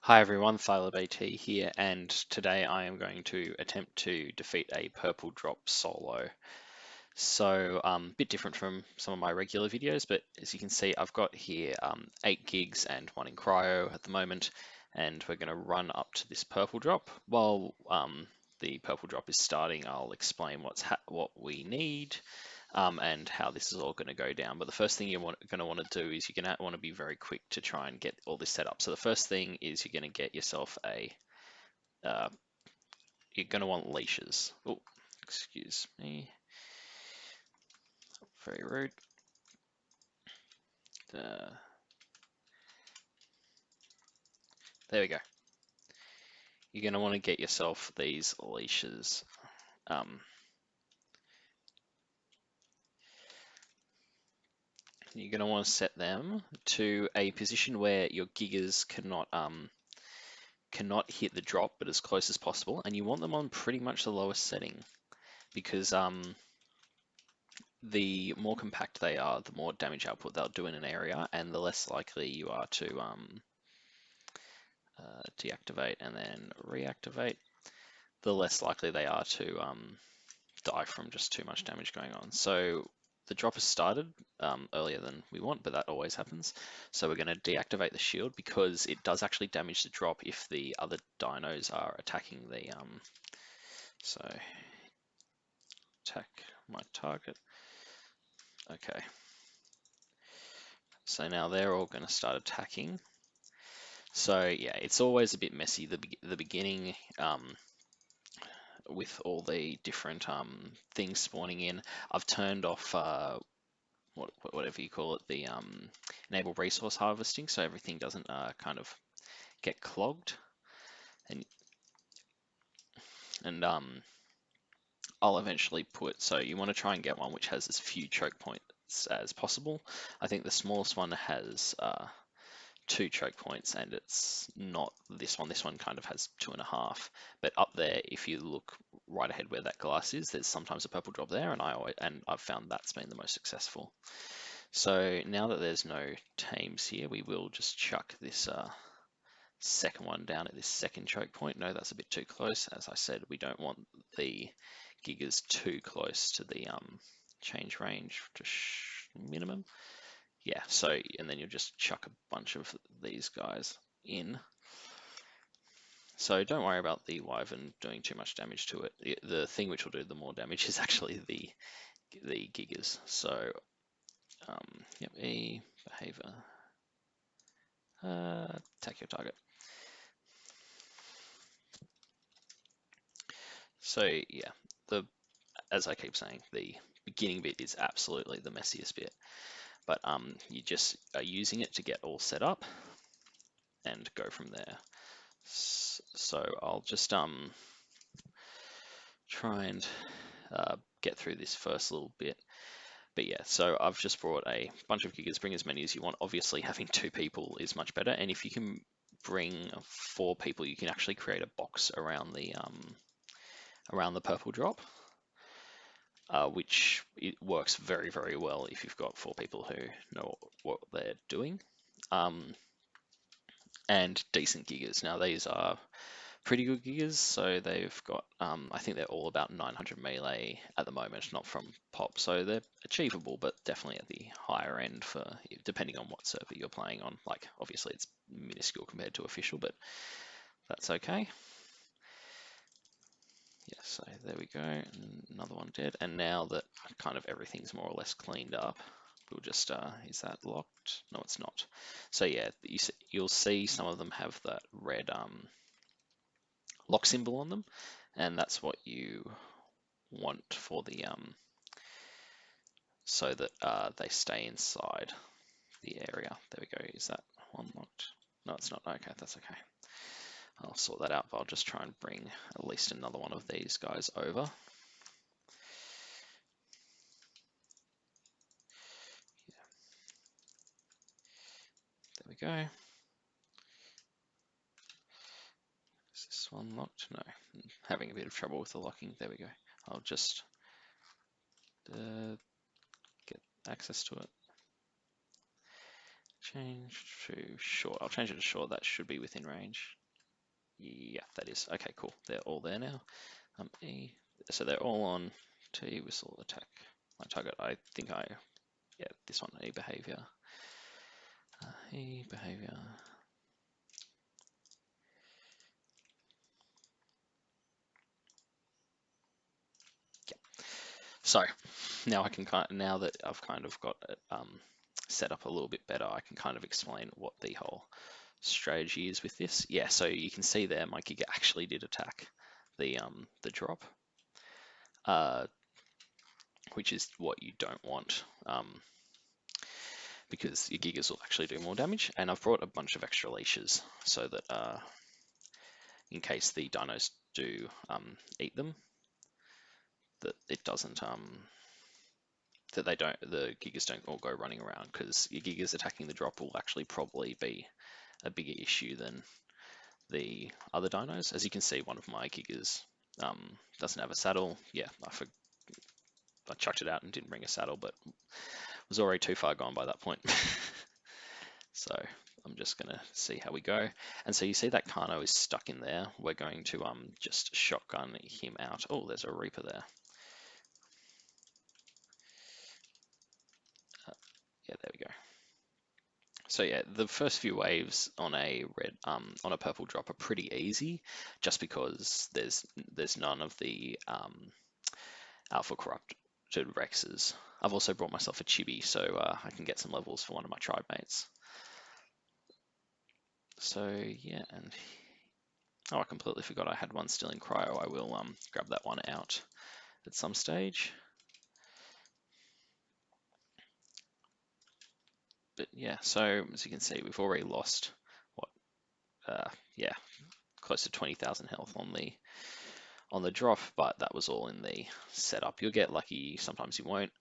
Hi everyone, ThylaBT here, and today I am going to attempt to defeat a purple drop solo. So, a bit different from some of my regular videos, but as you can see, I've got here 8 gigs and 1 in cryo at the moment, and we're going to run up to this purple drop. While the purple drop is starting, I'll explain what we need, and how this is all going to go down. But the first thing you're going to want to do is you're going to want to be very quick to try and get all this set up. So the first thing is you're going to get yourself uh, you're going to want leashes. Oh, excuse me, very rude. Uh, there we go. You're going to want to get yourself these leashes. Um, you're going to want to set them to a position where your gigas cannot hit the drop, but as close as possible, and you want them on pretty much the lowest setting because the more compact they are, the more damage output they'll do in an area, and the less likely you are to deactivate and then reactivate, the less likely they are to die from just too much damage going on. So the drop has started earlier than we want, but that always happens. So we're going to deactivate the shield because it does actually damage the drop if the other dinos are attacking the so attack my target. Okay. So now they're all going to start attacking. So yeah, it's always a bit messy the beginning with all the different things spawning in. I've turned off whatever you call it, the enable resource harvesting, so everything doesn't kind of get clogged. And I'll eventually put, so you want to try and get one which has as few choke points as possible. I think the smallest one has 2 choke points, and it's not this one. This one kind of has 2.5. But up there, if you look right ahead where that glass is, there's sometimes a purple drop there, and I've found that's been the most successful. So now that there's no tames here, we will just chuck this second one down at this second choke point. No, that's a bit too close. As I said, we don't want the gigas too close to the change range, just minimum. Yeah, so, and then you'll just chuck a bunch of these guys in. So don't worry about the wyvern doing too much damage to it. The thing which will do the more damage is actually the gigas. So, yep, E, behavior, attack your target. So yeah, as I keep saying, the beginning bit is absolutely the messiest bit, but you just are using it to get all set up and go from there. So I'll just try and get through this first little bit. But yeah, so I've just brought a bunch of gigas. Bring as many as you want. Obviously, having 2 people is much better, and if you can bring 4 people, you can actually create a box around the purple drop, which it works very, very well if you've got 4 people who know what they're doing. And decent gigas. Now these are pretty good gigas, so they've got, I think they're all about 900 melee at the moment, not from pop, so they're achievable, but definitely at the higher end for, depending on what server you're playing on. Like, obviously it's minuscule compared to official, but that's okay. Yeah, so there we go, another one dead, and now that kind of everything's more or less cleaned up, we'll just, is that locked? No, it's not. So yeah, you'll see some of them have that red lock symbol on them, and that's what you want for the so that they stay inside the area. There we go. Is that one locked? No, it's not. Okay, that's okay. I'll sort that out, but I'll just try and bring at least another one of these guys over. Yeah. There we go. Is this one locked? No, I'm having a bit of trouble with the locking. There we go. I'll just get access to it. Change to short. I'll change it to short. That should be within range. Yeah, that is. Okay, cool. They're all there now. E. So they're all on T whistle attack. My target. Yeah, this one. E behavior. E behavior. Yeah. So now now that I've kind of got it set up a little bit better, I can kind of explain what the whole strategy is with this. Yeah, so you can see there my Giga actually did attack the drop, which is what you don't want, because your Gigas will actually do more damage. And I've brought a bunch of extra leashes so that in case the dinos do eat them, that it doesn't the Gigas don't all go running around, because your Gigas attacking the drop will actually probably be a bigger issue than the other dinos. As you can see, one of my Gigas doesn't have a saddle. Yeah, I chucked it out and didn't bring a saddle, but was already too far gone by that point. So I'm just gonna see how we go. And so you see that Kano is stuck in there. We're going to just shotgun him out. Oh, there's a Reaper there. Yeah, there we go. So yeah, the first few waves on a purple drop are pretty easy, just because there's none of the alpha corrupted Rexes. I've also brought myself a chibi, so I can get some levels for one of my tribe mates. So yeah, and oh, I completely forgot I had one still in cryo. I will grab that one out at some stage. But yeah, so as you can see, we've already lost what, yeah, close to 20,000 health on the drop, but that was all in the setup. You'll get lucky, sometimes you won't.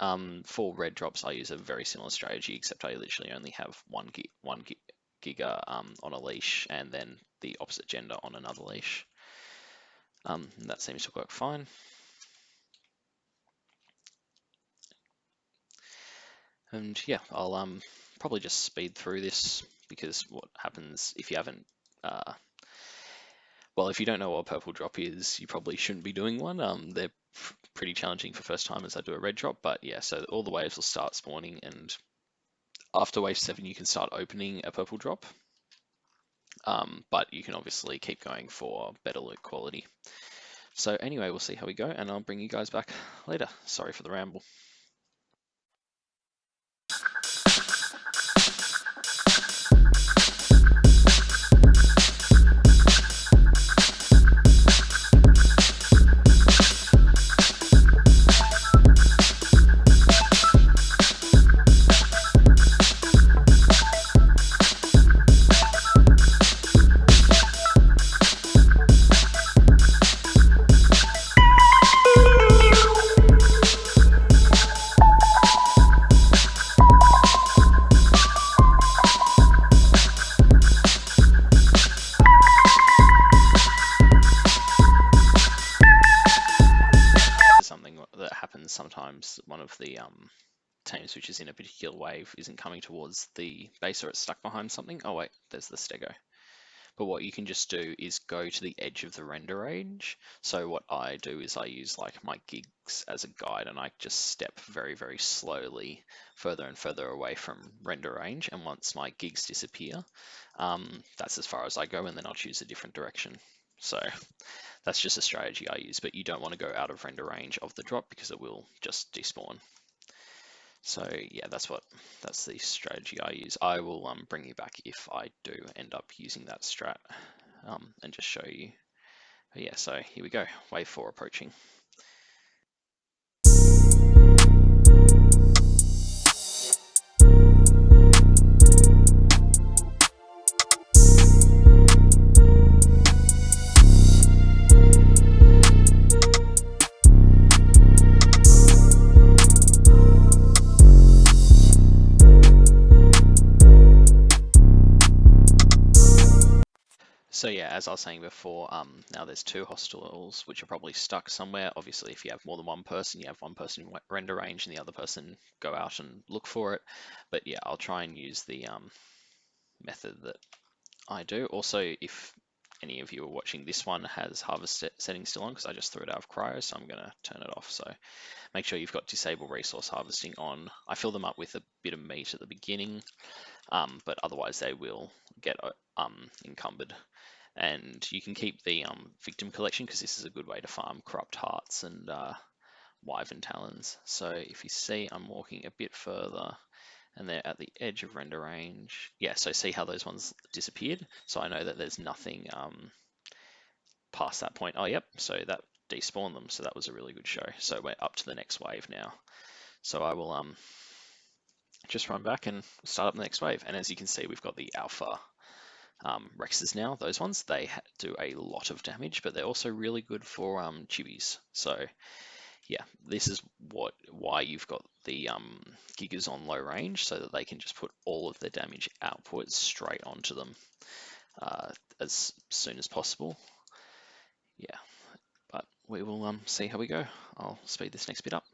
For red drops, I use a very similar strategy, except I literally only have one Giga on a leash, and then the opposite gender on another leash. That seems to work fine. And yeah, I'll probably just speed through this, because what happens if you haven't, well, if you don't know what a purple drop is, you probably shouldn't be doing one. They're pretty challenging for first timers. I do a red drop, but yeah, so all the waves will start spawning, and after wave 7 you can start opening a purple drop. But you can obviously keep going for better loot quality. So anyway, we'll see how we go, and I'll bring you guys back later. Sorry for the ramble. Sometimes one of the teams which is in a particular wave isn't coming towards the base, or it's stuck behind something. Oh wait, there's the stego. But what you can just do is go to the edge of the render range. So what I do is I use like my gigs as a guide, and I just step very, very slowly further and further away from render range. And once my gigs disappear, that's as far as I go, and then I'll choose a different direction. So that's just a strategy I use, but you don't want to go out of render range of the drop, because it will just despawn. So yeah, that's the strategy I use. I will bring you back if I do end up using that strat, and just show you. But yeah, so here we go, wave 4 approaching. So yeah, as I was saying before, now there's 2 hostiles which are probably stuck somewhere. Obviously, if you have more than one person, you have one person in render range and the other person go out and look for it. But yeah, I'll try and use the method that I do. Also, if any of you are watching, this one has harvest settings still on because I just threw it out of cryo, so I'm going to turn it off. So make sure you've got disable resource harvesting on. I fill them up with a bit of meat at the beginning, but otherwise they will get encumbered. And you can keep the victim collection because this is a good way to farm corrupt hearts and wyvern talons. So if you see, I'm walking a bit further and they're at the edge of render range. Yeah, so see how those ones disappeared? So I know that there's nothing past that point. Oh, yep, so that despawned them, so that was a really good show. So we're up to the next wave now. So I will just run back and start up the next wave. And as you can see, we've got the alpha Rexes now. Those ones, they do a lot of damage, but they're also really good for chibis. So yeah, this is why you've got the Gigas on low range, so that they can just put all of their damage output straight onto them as soon as possible. Yeah, but we will see how we go. I'll speed this next bit up.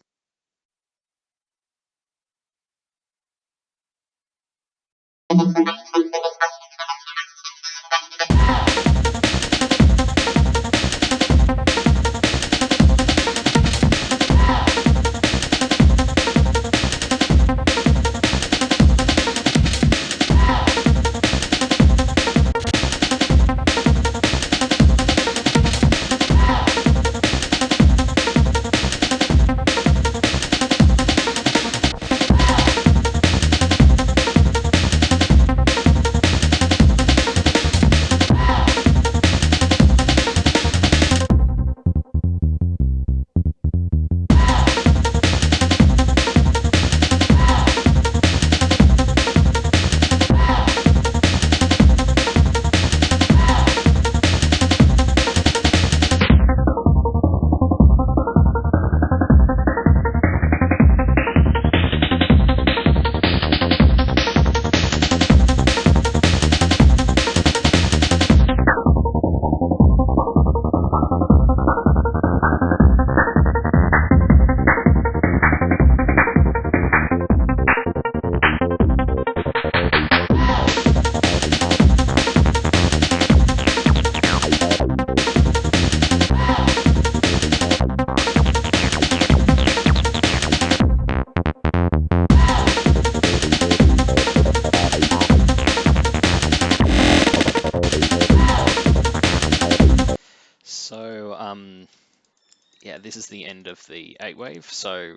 Yeah, this is the end of the 8 wave, so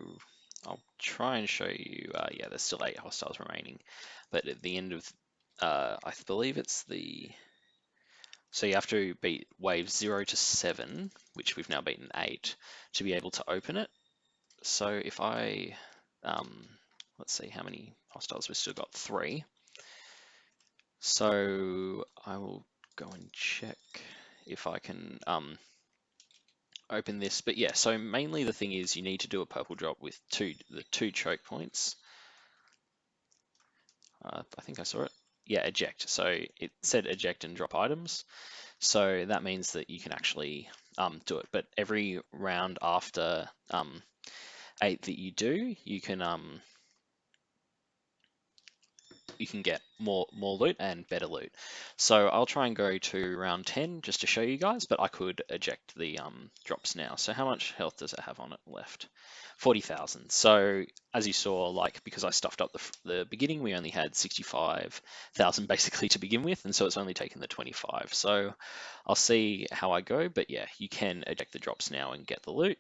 I'll try and show you, yeah, there's still 8 hostiles remaining, but at the end of, I believe it's so you have to beat waves 0 to 7, which we've now beaten 8, to be able to open it. So if I, let's see how many hostiles we've still got, 3. So I will go and check if I can open this, but yeah, so mainly the thing is you need to do a purple drop with the two choke points. I think I saw it. Yeah, eject. So it said eject and drop items. So that means that you can actually do it. But every round after 8 that you do, you can get more loot and better loot. So I'll try and go to round 10 just to show you guys, but I could eject the drops now. So how much health does it have on it left? 40,000. So as you saw, like, because I stuffed up the beginning, we only had 65,000 basically to begin with, and so it's only taken the 25. So I'll see how I go, but yeah, you can eject the drops now and get the loot.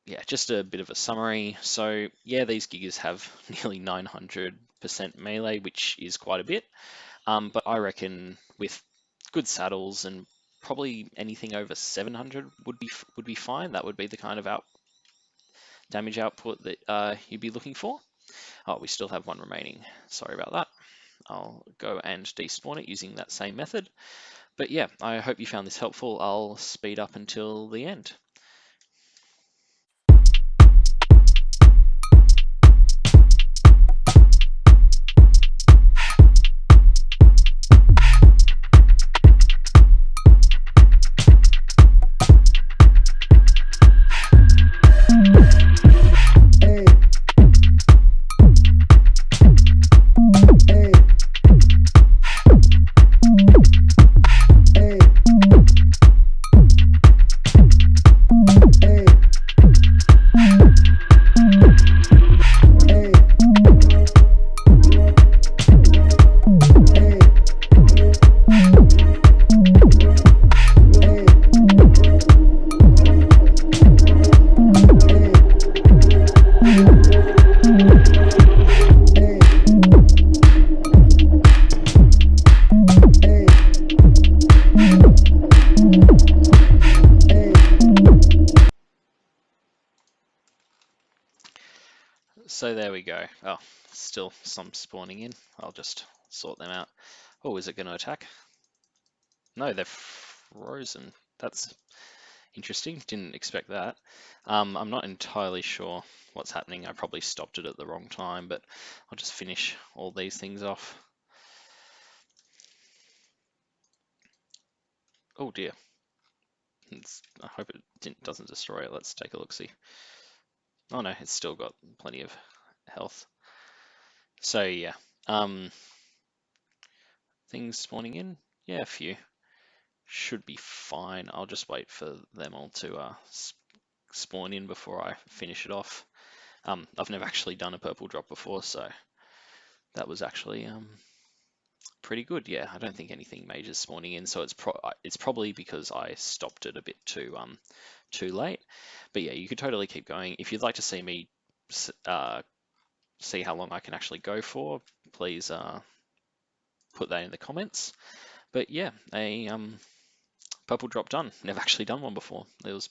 Yeah, just a bit of a summary. So yeah, these Gigas have nearly 900% melee, which is quite a bit. But I reckon with good saddles and probably anything over 700 would be fine. That would be the kind of damage output that you'd be looking for. Oh, we still have one remaining. Sorry about that. I'll go and despawn it using that same method. But yeah, I hope you found this helpful. I'll speed up until the end. Oh, still some spawning in. I'll just sort them out. Oh, is it going to attack? No, they're frozen. That's interesting. Didn't expect that. I'm not entirely sure what's happening. I probably stopped it at the wrong time, but I'll just finish all these things off. Oh dear. I hope it doesn't destroy it. Let's take a look-see. Oh no, it's still got plenty of health. So yeah, things spawning in. Yeah, a few. Should be fine. I'll just wait for them all to spawn in before I finish it off. I've never actually done a purple drop before, so that was actually pretty good. Yeah, I don't think anything major is spawning in, so it's probably because I stopped it a bit too late. But yeah, you could totally keep going. If you'd like to see me see how long I can actually go for, please put that in the comments. But yeah, a purple drop done. Never actually done one before. It was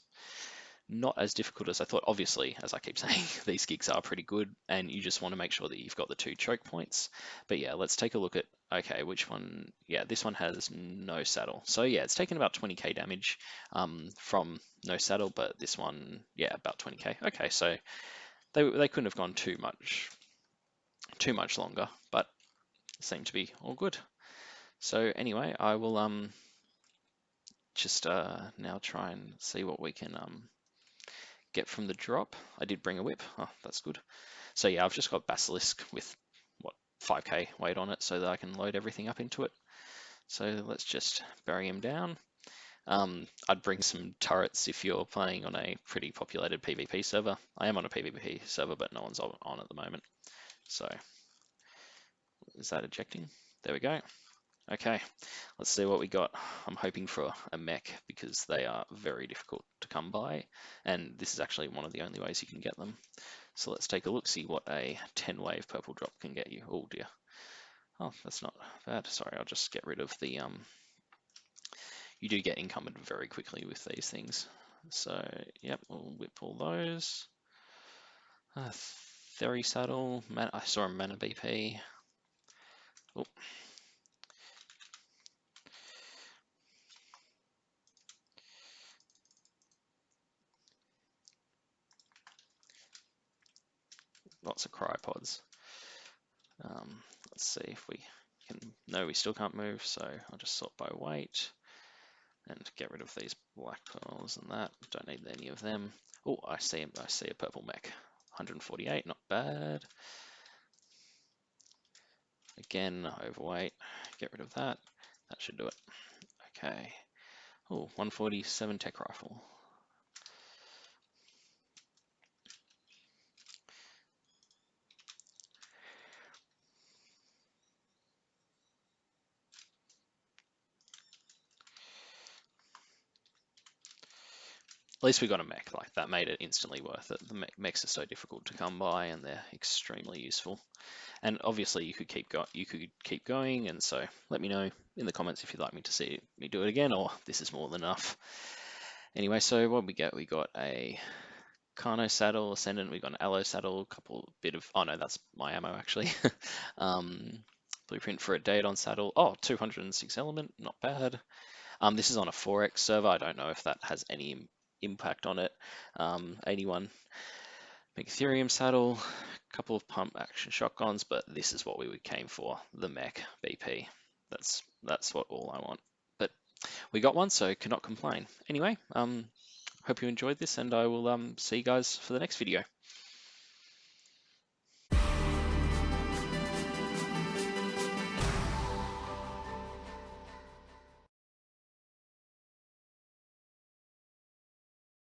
not as difficult as I thought. Obviously, as I keep saying, these gigs are pretty good, and you just want to make sure that you've got the 2 choke points. But yeah, let's take a look at, okay, which one? Yeah, this one has no saddle. So yeah, it's taken about 20k damage from no saddle, but this one, yeah, about 20k. Okay, so they couldn't have gone too much longer, but seemed to be all good. So anyway, I will just now try and see what we can get from the drop. I did bring a whip. Oh, that's good. So yeah, I've just got Basilisk with what 5k weight on it so that I can load everything up into it. So let's just bury him down. I'd bring some turrets if you're playing on a pretty populated PvP server. I am on a PvP server, but no one's on at the moment. So is that ejecting? There we go. Okay, let's see what we got. I'm hoping for a mech because they are very difficult to come by, and this is actually one of the only ways you can get them. So let's take a look, see what a 10 wave purple drop can get you. Oh dear. Oh, that's not bad. Sorry, I'll just get rid of the you do get encumbered very quickly with these things. So yep, we'll whip all those. Theory saddle. I saw a mana BP. Oh. Lots of cryopods. Let's see if we can. No, we still can't move, so I'll just sort by weight and get rid of these black pearls and that. Don't need any of them. Oh, I see a purple mech. 148, not bad. Again, overweight. Get rid of that. That should do it. Okay. Oh, 147 tech rifle. At least we got a mech. Like that made it instantly worth it. The mechs are so difficult to come by, and they're extremely useful. And obviously, you could keep going. And so, let me know in the comments if you'd like me to see me do it again, or this is more than enough. Anyway, so what we get? We got a Carno saddle, Ascendant. We got an Aloe saddle. Oh no, that's my ammo actually. Blueprint for a Daedon saddle. Oh, 206 element, not bad. This is on a 4x server. I don't know if that has any impact on it. 81 Megatherium saddle, a couple of pump action shotguns, but this is what we came for, the mech BP. That's what all I want. But we got one, so cannot complain. Anyway, hope you enjoyed this, and I will see you guys for the next video.